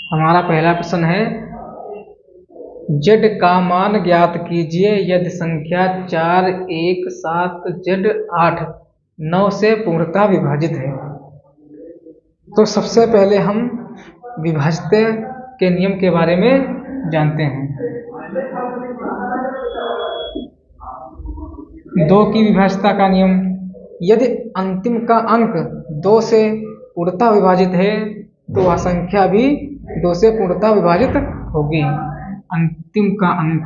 हमारा पहला प्रश्न है, z का मान ज्ञात कीजिए यदि संख्या 4, 1, 7, z, 8, 9 से पूर्णतः विभाजित है। तो सबसे पहले हम विभाज्यता के नियम के बारे में जानते हैं। 2 की विभाज्यता का नियम, यदि अंतिम का अंक 2 से पूर्णतः विभाजित है तो वह संख्या भी 2 से पूर्णतः विभाजित होगी। अंतिम का अंक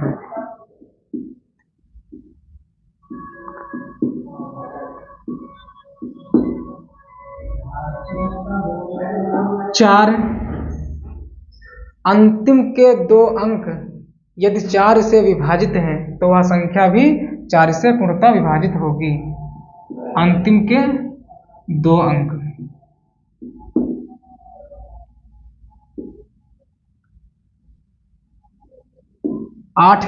4, अंतिम के 2 अंक यदि 4 से विभाजित हैं तो वह संख्या भी 4 से पूर्णतः विभाजित होगी। अंतिम के 2 अंक 8,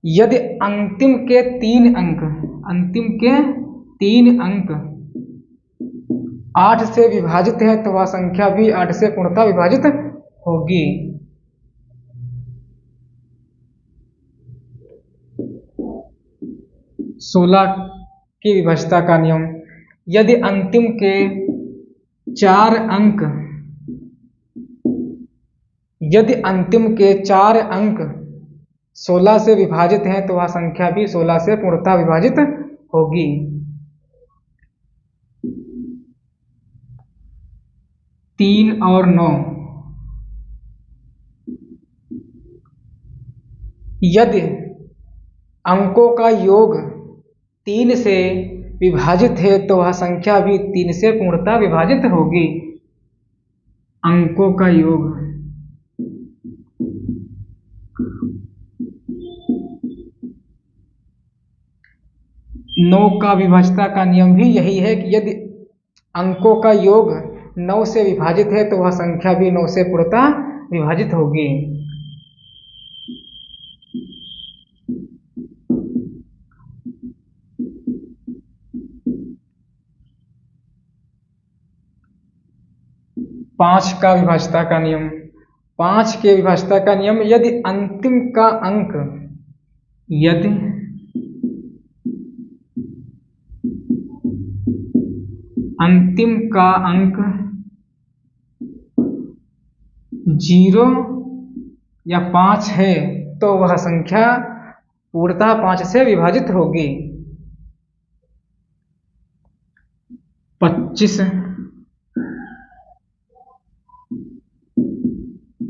यदि अंतिम के 3 अंक 8 से विभाजित है तो वह संख्या भी 8 से पूर्णतः विभाजित होगी। 16 की विभाज्यता का नियम, यदि अंतिम के 4 अंक 16 से विभाजित हैं तो वह संख्या भी 16 से पूर्णतः विभाजित होगी। 3 और 9, यदि अंकों का योग 3 से विभाजित है तो वह संख्या भी 3 से पूर्णतः विभाजित होगी। अंकों का योग 9 का विभाज्यता का नियम भी यही है कि यदि अंकों का योग 9 से विभाजित है तो वह संख्या भी 9 से पूर्णतः विभाजित होगी। 5 का विभाज्यता का नियम, 5 के विभाज्यता का नियम, यदि अंतिम का अंक 0 या 5 है तो वह संख्या पूर्णतः 5 से विभाजित होगी। 25,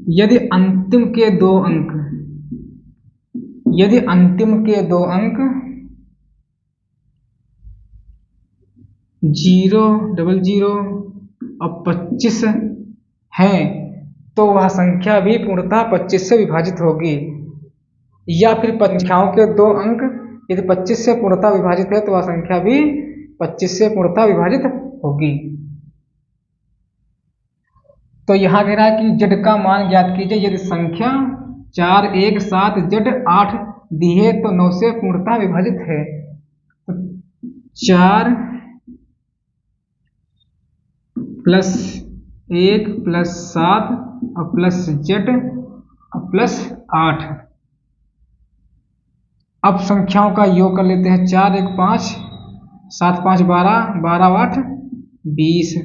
यदि अंतिम के 2 अंक 0, 00 और 25 हैं तो वह संख्या भी पूर्णतः 25 से विभाजित होगी। या फिर संख्याओं के 2 अंक यदि 25 से पूर्णतः विभाजित है तो वह संख्या भी 25 से पूर्णतः विभाजित होगी। तो यहाँ कह रहा है कि z का मान ज्ञात कीजिए यदि संख्या 4, 1, 7, z, 8 दी है तो 9 से पूर्णतः विभाजित है। तो 4 प्लस 1 प्लस 7 और प्लस z और प्लस 8। अब संख्याओं का योग कर लेते हैं। 4, 1, 5, 7, 5, 12, 12, 8, 20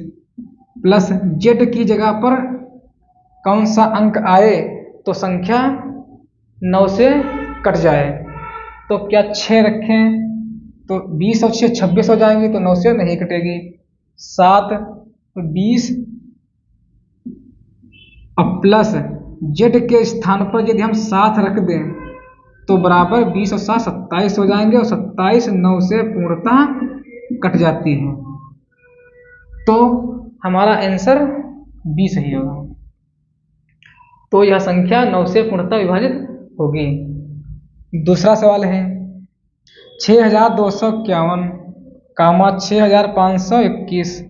प्लस z की जगह पर कौन सा अंक आए तो संख्या 9 से कट जाए। तो क्या 6 रखें तो 20 और 6 26 हो जाएंगे तो 9 से नहीं कटेगी। 7 तो 20 और प्लस z के स्थान पर यदि हम 7 रख दें तो बराबर 20 और 7 27 हो जाएंगे और 27 9 से पूर्णतः कट जाती है। तो हमारा आंसर बी सही होगा। तो यह संख्या 9 से पूर्णतः विभाजित होगी। दूसरा सवाल है 6251, 6521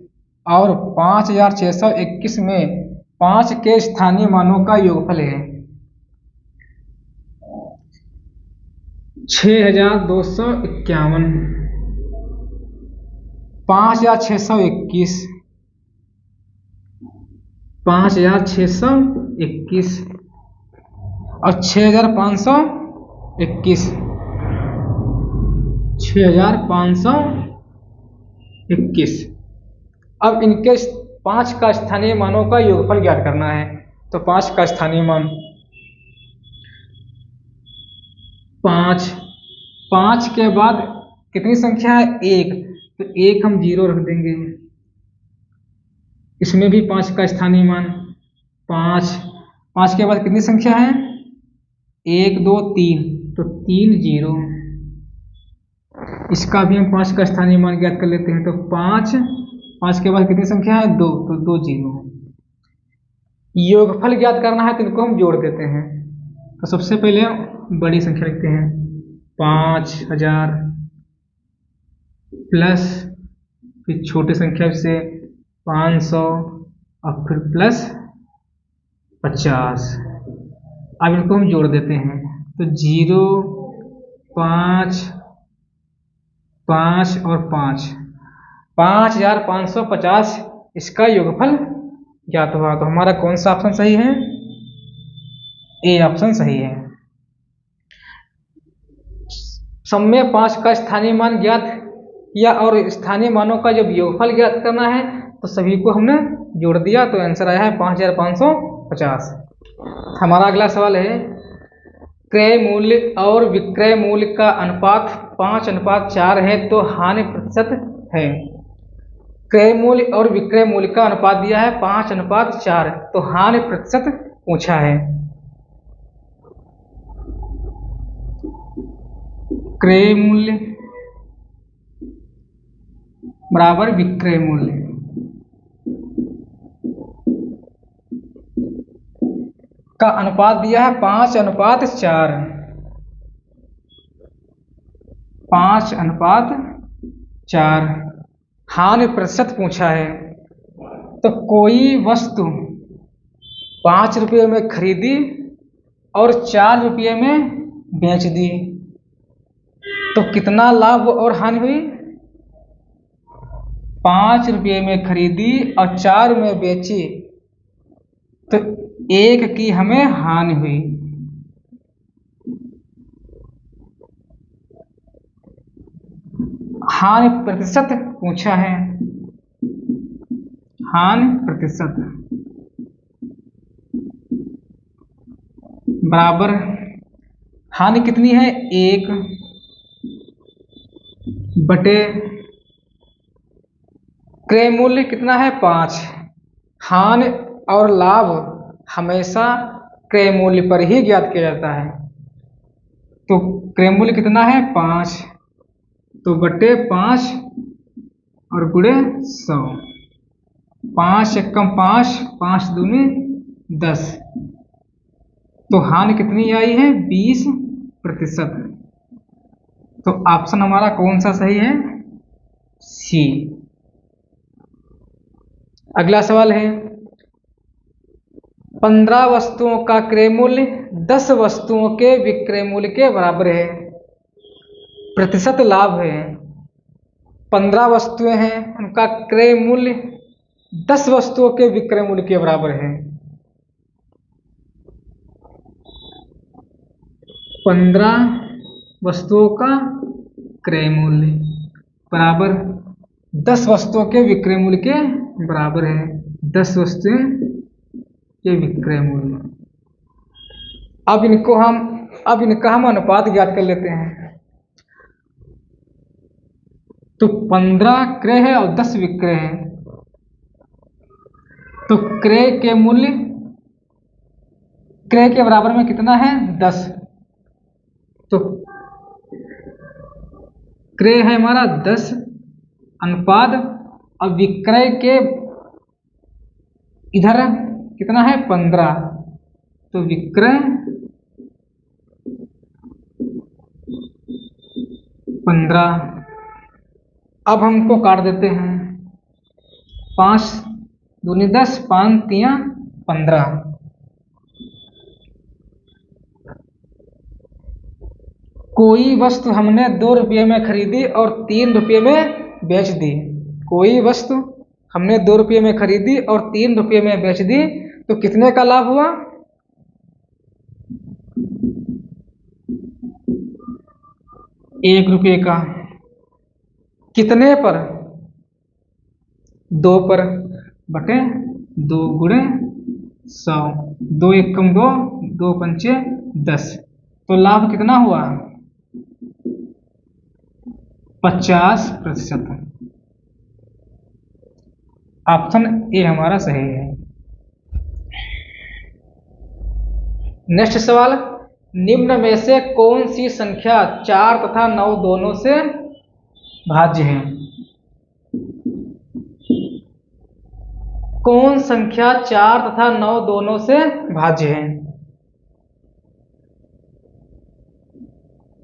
और 5621 में 5 के स्थानीय मानों का योगफल है। 6251, 5621 5,621 और 6,521, 6,521। अब इनके 5 का स्थानीय मानों का योगफल ज्ञात करना है। तो 5 का स्थानीय मान 5 के बाद कितनी संख्या है? 1, तो 1 हम 0 रख देंगे। इसमें भी 5 का स्थानीय मान 5 के बाद कितनी संख्या है? 1 2 3, तो 3 0। इसका भी हम 5 का स्थानीय मान ज्ञात कर लेते हैं। तो 5 के बाद कितनी संख्या है? 2, तो 2 0। योगफल ज्ञात करना है तो इनको हम जोड़ देते हैं। तो सबसे पहले बड़ी संख्या लिखते हैं, 5000 प्लस फिर छोटी संख्या से 500 और फिर प्लस 50। अब इनको हम जोड़ देते हैं। तो 0 5 5 और 5, 5550 इसका योगफल ज्ञात हुआ। तो हमारा कौन सा ऑप्शन सही है? ए ऑप्शन सही है। सम में 5 का स्थानीय मान ज्ञात किया और स्थानीय मानों का जब योगफल ज्ञात करना है तो सभी को हमने जोड़ दिया, तो आंसर आया है 5550। हमारा अगला सवाल है, क्रय मूल्य और विक्रय मूल्य का अनुपात 5:4 है तो हानि प्रतिशत है। क्रय मूल्य और विक्रय मूल्य का अनुपात दिया है 5:4, तो हानि प्रतिशत पूछा है। क्रय मूल्य बराबर विक्रय मूल्य, का अनुपात दिया है 5:4, 5:4, हानि प्रतिशत पूछा है। तो कोई वस्तु 5 रुपये में खरीदी और 4 रुपये में बेच दी, तो कितना लाभ और हानि हुई? 5 रुपये में खरीदी और 4 में बेची, तो 1 की हमें हानि हुई। हानि प्रतिशत पूछा है, हानि प्रतिशत बराबर हानि कितनी है? 1 बटे क्रय मूल्य कितना है? 5। हानि और लाभ हमेशा क्रय मूल्य पर ही ज्ञात किया जाता है। तो क्रय मूल्य कितना है? 5, तो बटे 5 और गुणे 100, 5 एकम 5, 5 दूनी 10, तो हानि कितनी आई है? 20%। तो ऑप्शन हमारा कौन सा सही है? सी। अगला सवाल है, 15 वस्तुओं का क्रय मूल्य 10 वस्तुओं के विक्रय मूल्य के बराबर है। प्रतिशत लाभ है। 15 वस्तुएं हैं, उनका क्रय मूल्य 10 वस्तुओं के विक्रय मूल्य के बराबर है। 15 वस्तुओं का क्रय मूल्य बराबर 10 वस्तुओं के विक्रय मूल्य के बराबर है। 10 वस्तुएं के विक्रय मूल्य। अब इनका हम अनुपात ज्ञात कर लेते हैं। तो 15 क्रय है और 10 विक्रय है, तो क्रय के बराबर में कितना है? 10। तो क्रय है हमारा 10 अनुपात, और विक्रय के इधर कितना है? 15, तो विक्रय 15। अब हमको काट देते हैं, 5 दूनी 10, 5 तिया 15। कोई वस्तु हमने 2 रुपये में खरीदी और 3 रुपये में बेच दी। कोई वस्तु हमने 2 रुपये में खरीदी और 3 रुपये में बेच दी, तो कितने का लाभ हुआ? 1 रुपये का। कितने पर? 2 पर, बटे 2 गुणे 100, 2 एकम 2, 2 पंचे 10, तो लाभ कितना हुआ? 50%। ऑप्शन ए हमारा सही है। नेक्स्ट सवाल, निम्न में से कौन सी संख्या 4 तथा 9 दोनों से भाज्य है? कौन संख्या 4 तथा 9 दोनों से भाज्य है?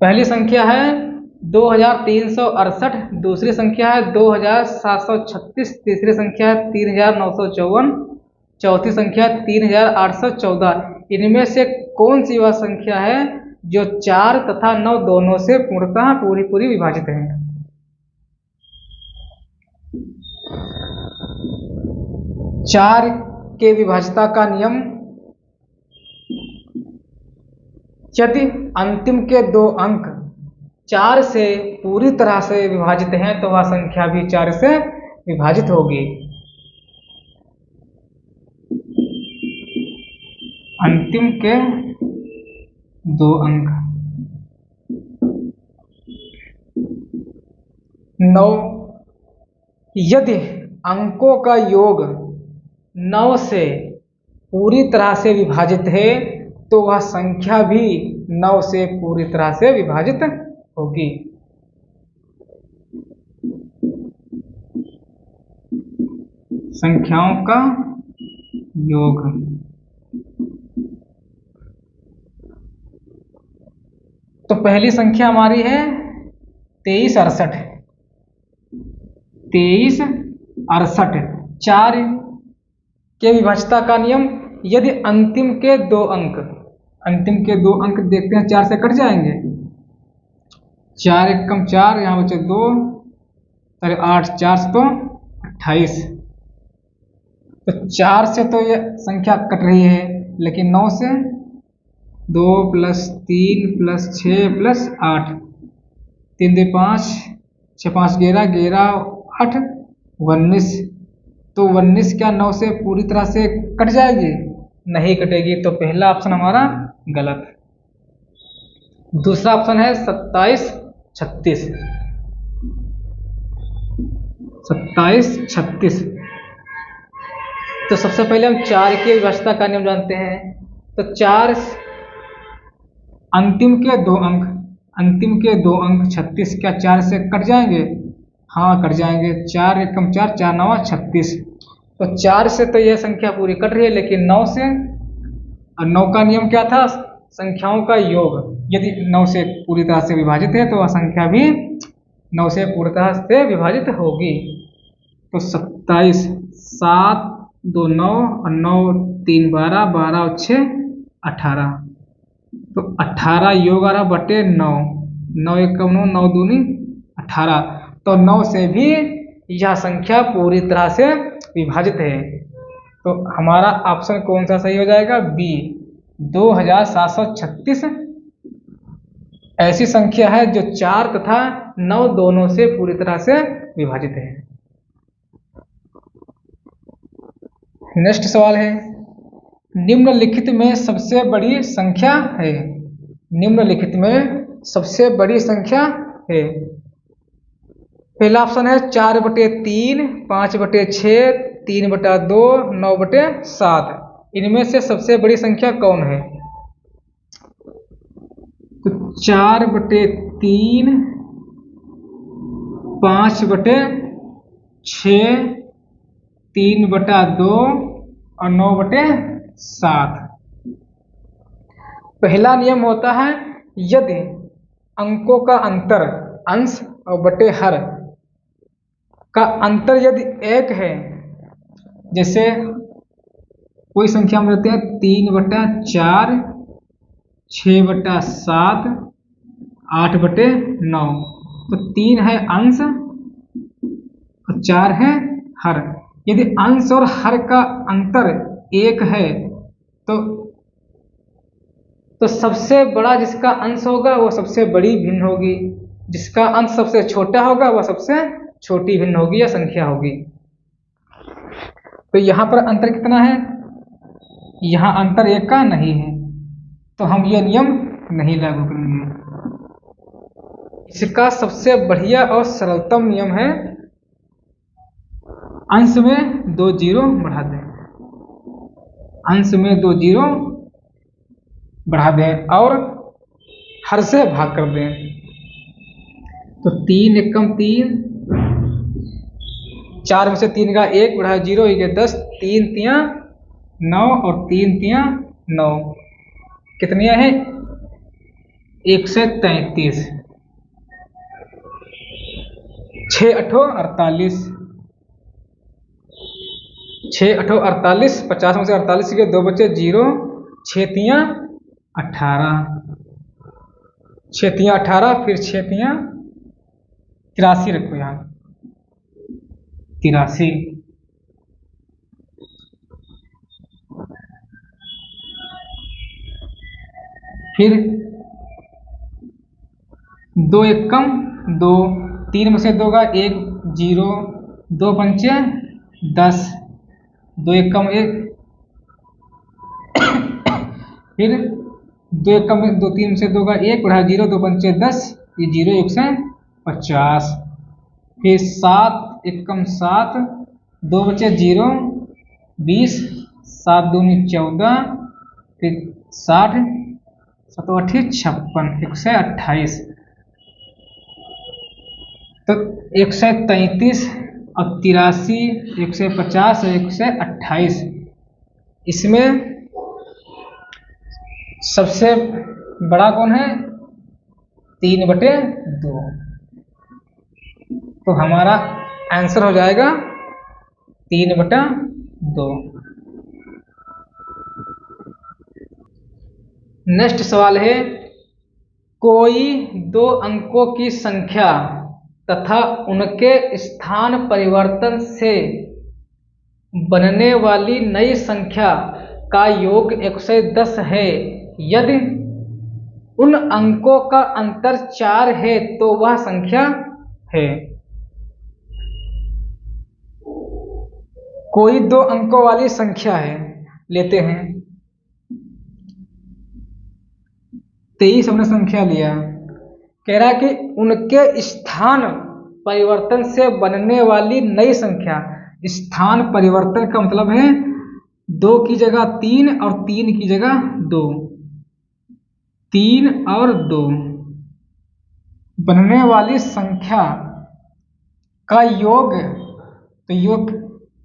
पहली संख्या है 2368, दूसरी संख्या है 2736, तीसरी संख्या है 3954, चौथी संख्या है 3814। इनमें से कौन सी वह संख्या है जो 4 तथा 9 दोनों से पूर्णतः पूरी विभाजित है? चार के विभाज्यता का नियम, यदि अंतिम के 2 अंक 4 से पूरी तरह से विभाजित हैं तो वह संख्या भी 4 से विभाजित होगी। अंतिम के 2 अंक 9, यदि अंकों का योग 9 से पूरी तरह से विभाजित है तो वह संख्या भी 9 से पूरी तरह से विभाजित होगी। संख्याओं का योग। तो पहली संख्या हमारी है 2368। 2368, 4 के विभाज्यता का नियम, यदि अंतिम के 2 अंक देखते हैं 4 से कट जाएंगे। 4 एकम 4, यहाँ बचे 2, 8, 4 से तो 28। तो 4 से तो ये संख्या कट रही है, लेकिन 9 से 2 + 3 + 6 + 8, 3 2 5, 6 5 11, 11 8 19। तो 19 क्या 9 से पूरी तरह से कट जाएगी? नहीं कटेगी, तो पहला ऑप्शन हमारा गलत। दूसरा ऑप्शन है 2736। 2736। तो सबसे पहले हम 4 की विभाज्यता का नियम जानते हैं। तो 4 अंतिम के 2 अंक 36 क्या 4 से कट जाएंगे? हाँ, कट जाएंगे। 4 एकम 4, 4 9 36। तो 4 से तो यह संख्या पूरी कट रही है, लेकिन 9 से, और 9 का नियम क्या था? संख्याओं का योग। यदि 9 से पूरी तरह से विभाजित है तो वह संख्या भी 9 से पूरी तरह से विभाजित होगी। तो 27, 7 2 9 और 9 3 12, 12 और 6 18। तो 18 योग आ रहा बटे 9, 9 एकम 9, 9 दूनी 18। तो 9 से भी यह संख्या पूरी तरह से विभाजित है। तो हमारा ऑप्शन कौन सा सही हो जाएगा? बी, 2736 ऐसी संख्या है जो 4 तथा 9 दोनों से पूरी तरह से विभाजित है। नेक्स्ट सवाल है, निम्नलिखित में सबसे बड़ी संख्या है। निम्नलिखित में सबसे बड़ी संख्या है। पहला ऑप्शन है 4/3, 5/6, 3/2, 9/7। इनमें से सबसे बड़ी संख्या कौन है? तो 4/3, 5/6, 3/2 और 9/7। पहला नियम होता है, यदि अंकों का अंतर, अंश और बटे हर का अंतर यदि 1 है, जैसे कोई संख्या हम लेते हैं 3/4, 6/7, 8/9। तो 3 है अंश और 4 है हर। यदि अंश और हर का अंतर 1 है तो सबसे बड़ा जिसका अंश होगा वो सबसे बड़ी भिन्न होगी, जिसका अंश सबसे छोटा होगा वह सबसे छोटी भिन्न होगी या संख्या होगी। तो यहाँ पर अंतर कितना है? यहाँ अंतर 1 का नहीं है, तो हम ये नियम नहीं लागू करेंगे। इसका सबसे बढ़िया और सरलतम नियम है अंश में 2 जीरो बढ़ा दें, अंश में 2 जीरो बढ़ा दें और हर से भाग कर दें। तो 3 एकम 3, 4 में से 3 का 1 बढ़ा 0, ये 10, 3 तियां 9 और 3 तियां 9, कितनी है? 133। 6 8 48, 6 8 48, 50 में से 48 के 2 बचे 0, 6 तियां 18, 6 तियां 18, फिर 6 तियां 83 रखो यहाँ, 83। फिर 2 एकम 2, 3 में से 2 का 1 0, 2 पंचे 10, 2 एकम 1, फिर 2 एकम 2, 3 में से 2 का 1 बढ़ा 0, 2 पंचे 10, ये 0 1 से 50, फिर 7 एकम 7, 2 बचे 0, 20, 7 दूनी 14, फिर 60, 7 8 56, 1 से 28, तो 133 और 83, 150 और 128, इसमें सबसे बड़ा कौन है? 3/2। तो हमारा आंसर हो जाएगा 3/2। नेक्स्ट सवाल है, कोई 2 अंकों की संख्या तथा उनके स्थान परिवर्तन से बनने वाली नई संख्या का योग 110 है। यदि उन अंकों का अंतर 4 है तो वह संख्या है। कोई 2 अंकों वाली संख्या है, लेते हैं 23 हमने संख्या लिया, कह रहा है कि उनके स्थान परिवर्तन से बनने वाली नई संख्या। स्थान परिवर्तन का मतलब है 2 की जगह 3 और 3 की जगह 2, 3 और 2 बनने वाली संख्या का योग, तो योग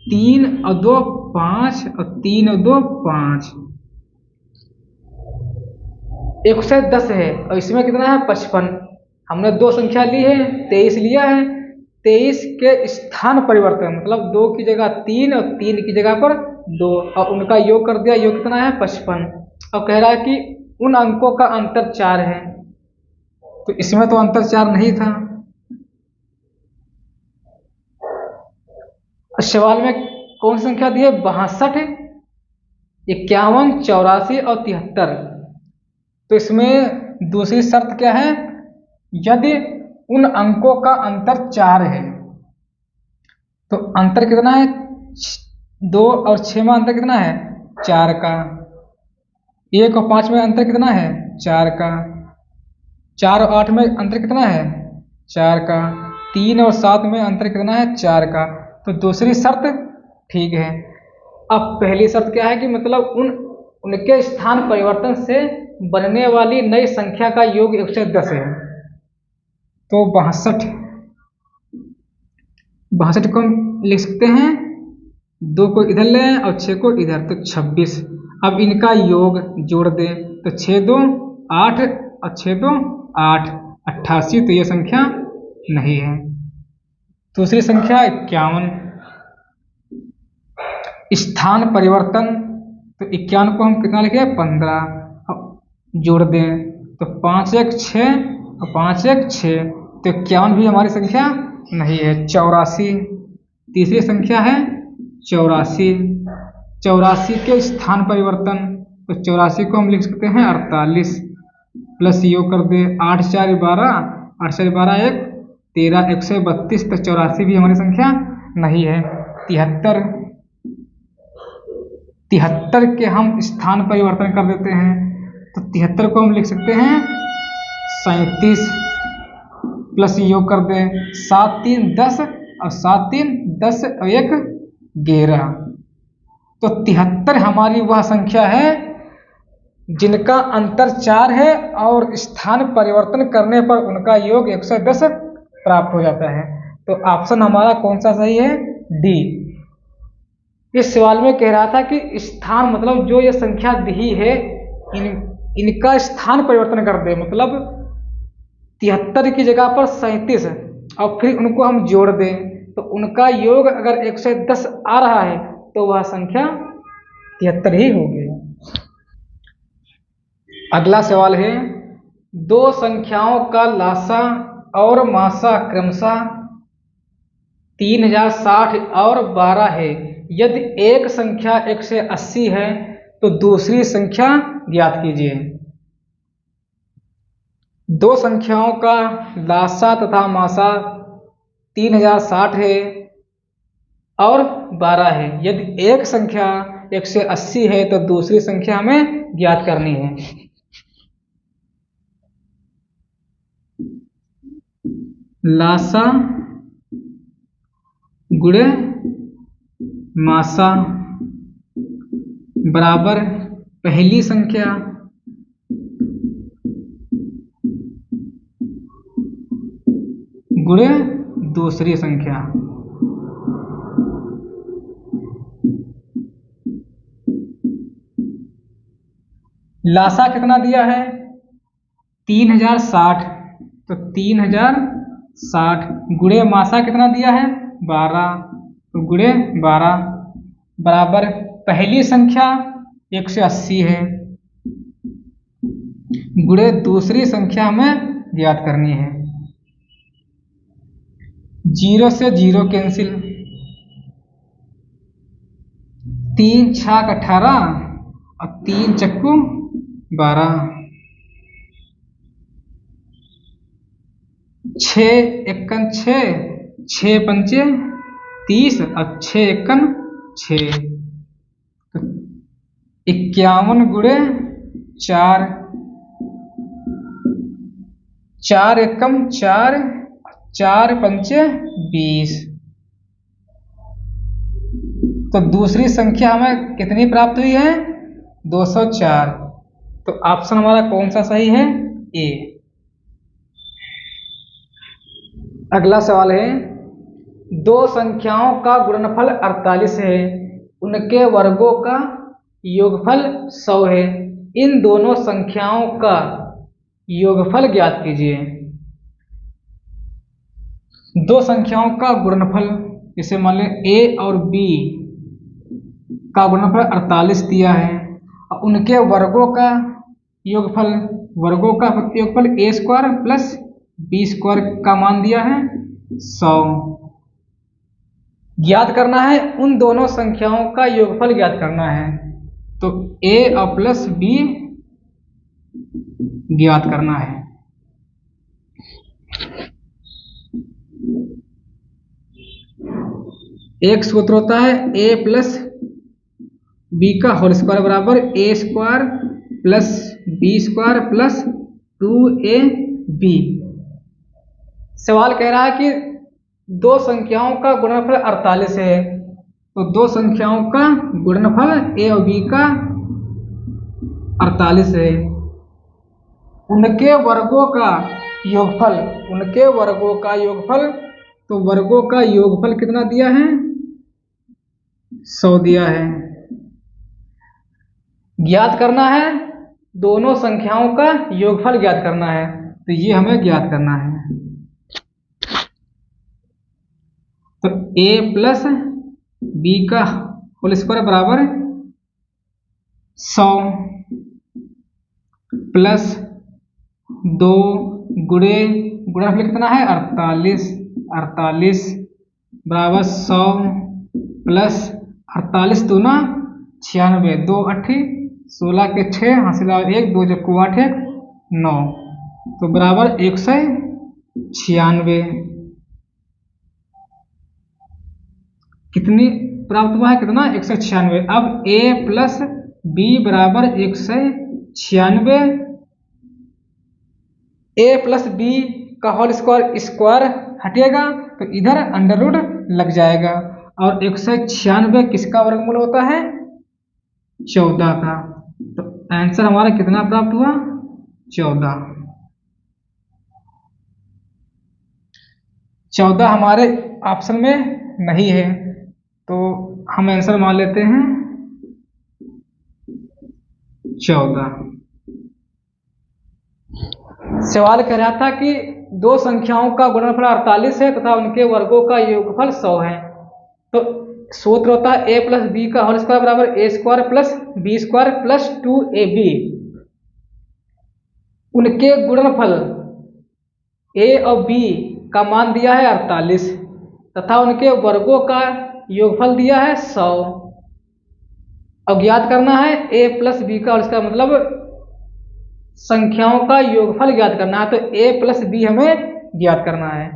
3 और 2 5 और 3 और 2 5, 110 है और इसमें कितना है? 55। हमने 2 संख्या ली है, 23 लिया है, 23 के स्थान परिवर्तन मतलब 2 की जगह 3 और 3 की जगह पर 2 और उनका योग कर दिया, योग कितना है? 55। और कह रहा है कि उन अंकों का अंतर 4 है, तो इसमें तो अंतर 4 नहीं था। सवाल में कौन सी संख्या दी है? 62, 51, 84 और 73। तो इसमें दूसरी शर्त क्या है? यदि उन अंकों का अंतर 4 है, तो अंतर कितना है? 2 और 6 में अंतर कितना है? 4 का। 1 और 5 में अंतर कितना है? 4 का। 4 और 8 में अंतर कितना है? 4 का। 3 और 7 में अंतर कितना है? 4 का। तो दूसरी शर्त ठीक है। अब पहली शर्त क्या है कि मतलब उनके स्थान परिवर्तन से बनने वाली नई संख्या का योग 110 है, तो 62 को हम लिख सकते हैं, 2 को इधर ले और 6 को इधर, तो 26। अब इनका योग जोड़ दें तो 6 2 8 और 6 2 8, 88। तो ये संख्या नहीं है। दूसरी संख्या 51, स्थान परिवर्तन, तो 51 को हम कितना लिखे? 15। जोड़ दें तो 5 1 6 और 5 1 6, तो 51 भी हमारी संख्या नहीं है। 84 तीसरी संख्या है 84, 84 के स्थान परिवर्तन, तो 84 को हम लिख सकते हैं 48, प्लस योग कर दे 8 4 12, 8 4 12 1 13, 132, तो 84 भी हमारी संख्या नहीं है। 73, 73 के हम स्थान परिवर्तन कर देते हैं, तो 73 को हम लिख सकते हैं 37, प्लस योग कर दें 7 3 10 और 7 3 10 और 1 11, तो 73 हमारी वह संख्या है जिनका अंतर 4 है और स्थान परिवर्तन करने पर उनका योग 110 प्राप्त हो जाता है। तो ऑप्शन हमारा कौन सा सही है? डी। इस सवाल में कह रहा था कि स्थान मतलब जो ये संख्या दी है इनका स्थान परिवर्तन कर दे, मतलब 73 की जगह पर 37 और फिर उनको हम जोड़ दें तो उनका योग अगर 110 आ रहा है तो वह संख्या 73 ही होगी। अगला सवाल है, दो संख्याओं का लासा और मासा क्रमशः 3060 और 12 है। यदि एक संख्या 180 है तो दूसरी संख्या ज्ञात कीजिए। दो संख्याओं का लासा तथा मासा 3060 है और 12 है। यदि एक संख्या 180 है तो दूसरी संख्या हमें ज्ञात करनी है। लासा गुणे मासा बराबर पहली संख्या गुणे दूसरी संख्या। लासा कितना दिया है? 3060, तो 3060 गुणे मासा कितना दिया है? 12, तो गुणे 12 बराबर पहली संख्या 180 है गुणे दूसरी संख्या हमें ज्ञात करनी है। 0 से 0 कैंसिल, 3 छक 18 और 3 चक्कू 12, 6 एकन 6, 6 पंचे 30 और 6 एकन 6, 51 गुणे 4, 4 एकम 4, 4 पंचे 20, तो दूसरी संख्या हमें कितनी प्राप्त हुई है? 204। तो ऑप्शन हमारा कौन सा सही है? ए। अगला सवाल है, दो संख्याओं का गुणनफल 48 है, उनके वर्गों का योगफल 100 है। इन दोनों संख्याओं का योगफल ज्ञात कीजिए। दो संख्याओं का गुणनफल, जैसे मान लें ए और बी का गुणनफल 48 दिया है और उनके वर्गों का योगफल ए स्क्वायर प्लस बी स्क्वायर का मान दिया है 100। ज्ञात करना है, उन दोनों संख्याओं का योगफल ज्ञात करना है, तो ए और प्लस बी ज्ञात करना है। एक सूत्र होता है ए प्लस बी का होल स्क्वायर बराबर A square plus B square plus 2ab। सवाल कह रहा है कि दो संख्याओं का गुणनफल 48 है, तो दो संख्याओं का गुणनफल ए और बी का 48 है, उनके वर्गों का योगफल, तो वर्गों का योगफल कितना दिया है? 100 दिया है। ज्ञात करना है, दोनों संख्याओं का योगफल ज्ञात करना है, तो ये हमें ज्ञात करना है। तो a प्लस बी का होल स्क्वायर बराबर 100 प्लस 2 गुणनफल कितना है? 48 बराबर 100 प्लस 48 दूना 96, 2 8 16 के 6 हासिल 1, 2 जब 8 1 9, तो बराबर 196 कितनी प्राप्त हुआ है, कितना 196। अब a प्लस बी बराबर 196, a प्लस बी का होल स्क्वायर हटेगा तो इधर अंडर रूट लग जाएगा, और 196 किसका वर्गमूल होता है, 14 का। तो आंसर हमारा कितना प्राप्त हुआ, 14। 14 हमारे ऑप्शन में नहीं है, तो हम आंसर मान लेते हैं 14। सवाल कह रहा था कि दो संख्याओं का गुणनफल 48 है तथा उनके वर्गों का योगफल 100 है। तो सूत्र होता है a प्लस बी का होल स्क्वायर बराबर a square plus B square plus 2ab। उनके गुणनफल a और b का मान दिया है 48 तथा उनके वर्गों का योगफल दिया है 100। अब ज्ञात करना है a प्लस बी का होल स्क्वायर, मतलब संख्याओं का योगफल ज्ञात करना है। तो a प्लस बी हमें ज्ञात करना है,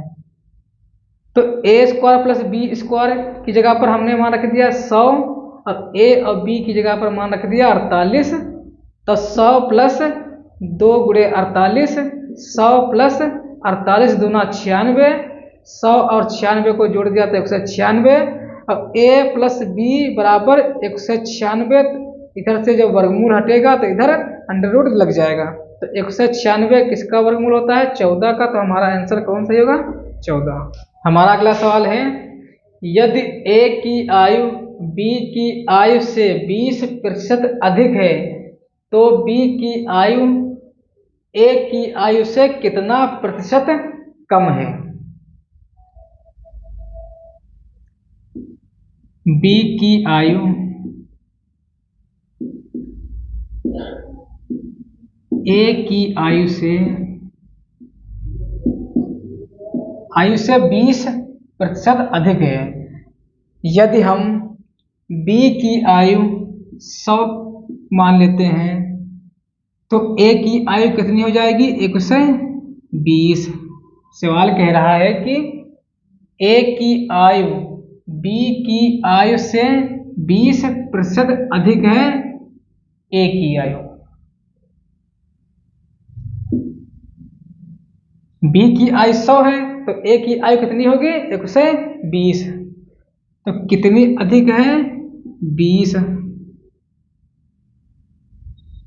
तो a square plus B square की जगह पर हमने मान रख दिया 100 और a और b की जगह पर मान रख दिया 48। तो 100 प्लस 2 गुणे 48, 100 प्लस 48 दूना 96, 100 और 96 को जोड़ दिया तो 196। अब a प्लस बी बराबर 196, इधर से जब वर्गमूल हटेगा तो इधर अंडर रूट लग जाएगा। तो 196 किसका वर्गमूल होता है, 14 का। तो हमारा आंसर कौन सा होगा, 14। हमारा अगला सवाल है, यदि a की आयु b की आयु से 20% अधिक है तो b की आयु a की आयु से कितना प्रतिशत कम है। b की आयु a की आयु से 20% अधिक है। यदि हम b की आयु 100 मान लेते हैं तो a की आयु कितनी हो जाएगी, 120। सवाल कह रहा है कि a की आयु b की आयु से 20% अधिक है a की आयु। b की आयु 100 है तो a की आयु कितनी होगी, 120। तो कितनी अधिक है, 20।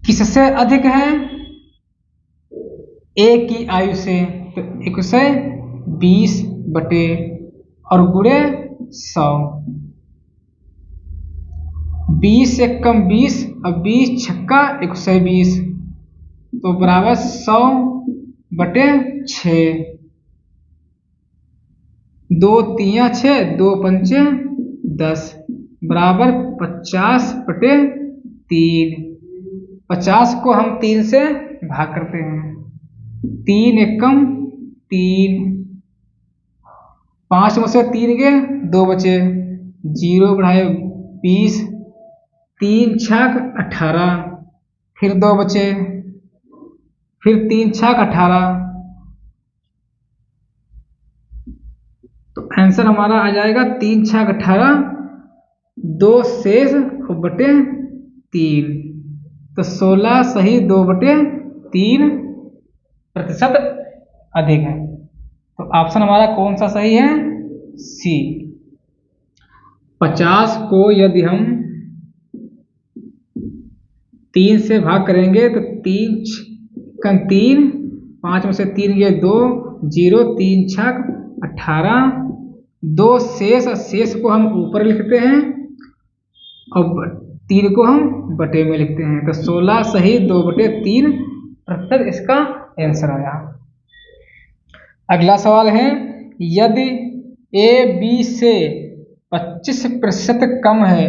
किससे अधिक है, a की आयु से। तो 120 बटे और गुणे 100, 20 से कम 20 और 20 छक्का 120, तो बराबर 100 बटे 6, 2 3 6, 2 5 10, बराबर 50 बटे 3। 50 को हम 3 से भाग करते हैं, 3 एकम 3, 5 में से 3 गए 2 बचे, 0 बढ़ाए 20, 3 छक 18, फिर 2 बचे, फिर 3 छक 18। तो आंसर हमारा आ जाएगा 3 छक 18, 2 शेष बटे 3, तो 16 सही 2 बटे 3% अधिक है। तो ऑप्शन हमारा कौन सा सही है, सी। 50 को यदि हम 3 से भाग करेंगे तो 3 कम 3, 5 में से 3 गए 2, 0, 3 छक 18, 2 शेष को हम ऊपर लिखते हैं और 3 को हम बटे में लिखते हैं। तो 16 सही 2 बटे 3% इसका आंसर आया। अगला सवाल है, यदि a b से 25% कम है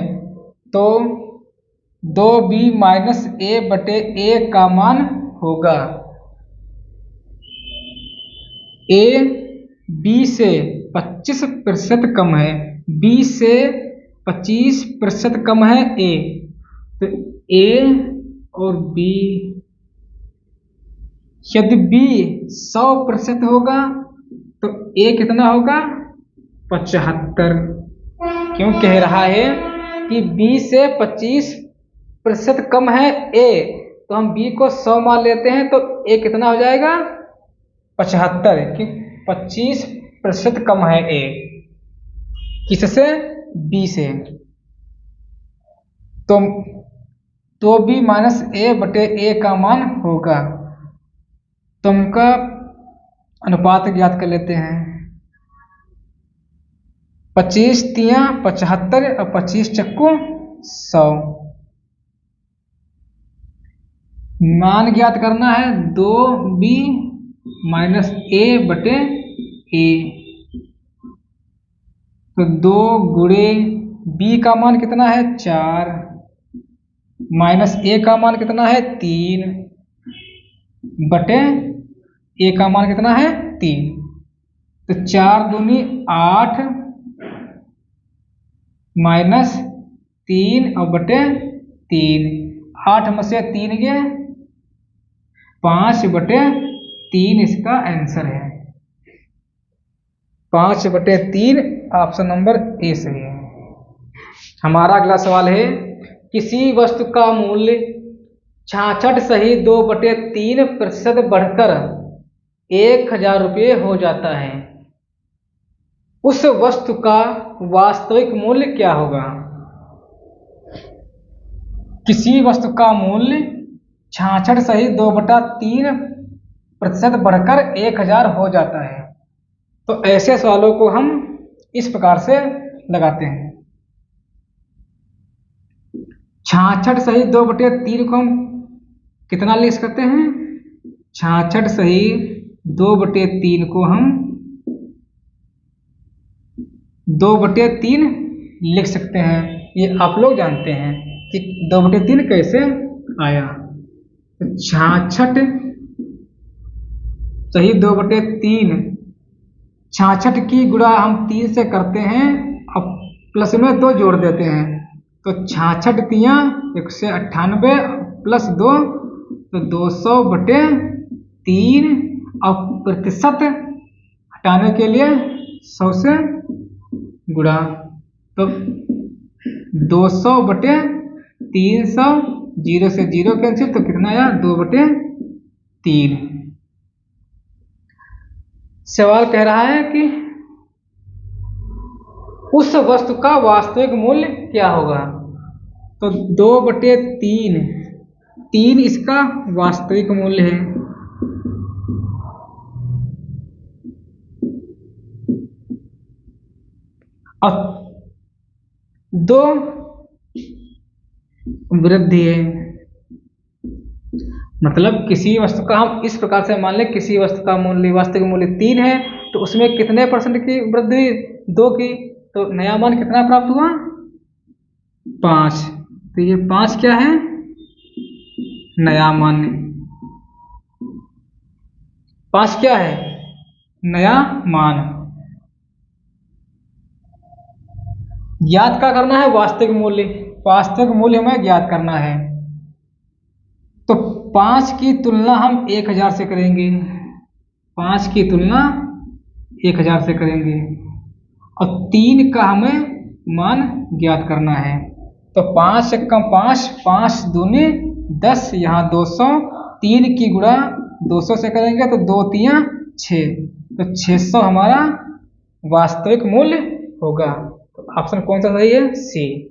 तो 2b माइनस a बटे a का मान होगा। a b से 25% कम है, b से 25% कम है ए, तो ए और बी, यदि बी 100% होगा तो ए कितना होगा 75। क्यों कह रहा है कि बी से 25% कम है ए, तो हम बी को 100 मान लेते हैं, तो ए कितना हो जाएगा 75, कि 25% कम है ए किससे, बी से। तो बी माइनस ए बटे ए का मान होगा। तो उनका अनुपात ज्ञात कर लेते हैं। 25 तियां 75 और 25 चक्कू 100। मान ज्ञात करना है 2b माइनस ए बटे ए। तो 2 गुणे बी का मान कितना है 4, माइनस ए का मान कितना है 3, बटे ए का मान कितना है 3। तो 4 दूनी 8 माइनस 3 और बटे 3, 8 में से 3 गए 5 बटे 3 इसका आंसर है। 5 बटे 3 ऑप्शन नंबर ए सही है। हमारा अगला सवाल है, किसी वस्तु का मूल्य 66 सही 2/3% बढ़कर 1000 रुपये हो जाता है, उस वस्तु का वास्तविक मूल्य क्या होगा। किसी वस्तु का मूल्य 66 सही 2/3% बढ़कर 1000 हो जाता है, तो ऐसे सवालों को हम इस प्रकार से लगाते हैं। 66 सही 2/3 को हम कितना लिख सकते हैं, 66 सही 2/3 को हम 2/3 लिख सकते हैं। ये आप लोग जानते हैं कि 2/3 कैसे आया। 66 सही 2/3, 66 की गुणा हम 3 से करते हैं, अब प्लस में 2 जोड़ देते हैं, तो 66 तियां 198 प्लस 2 तो 200/3, और प्रतिशत हटाने के लिए 100 से गुणा, तो 200/300, 0 से 0 कैंसिल, तो कितना आया 2/3। सवाल कह रहा है कि उस वस्तु का वास्तविक मूल्य क्या होगा। तो 2/3, 3 इसका वास्तविक मूल्य है, और 2 वृद्धि है। मतलब किसी वस्तु का हम इस प्रकार से मान लें, किसी वस्तु का मूल्य वास्तविक मूल्य 3 है, तो उसमें कितने % की वृद्धि 2 की, तो नया मान कितना प्राप्त हुआ 5। तो ये 5 क्या है नया मान। 5 क्या है नया मान। ज्ञात क्या करना है वास्तविक मूल्य, वास्तविक मूल्य हमें ज्ञात करना है। तो 5 की तुलना हम 1000 से करेंगे, 5 की तुलना 1000 से करेंगे, और 3 का हमें मान ज्ञात करना है। तो 5 × 5, 5 दूनी 10, यहाँ 200, 3 की गुणा 200 से करेंगे तो 2 तियां 6, तो 600 हमारा वास्तविक मूल्य होगा। तो ऑप्शन कौन सा सही है, सी।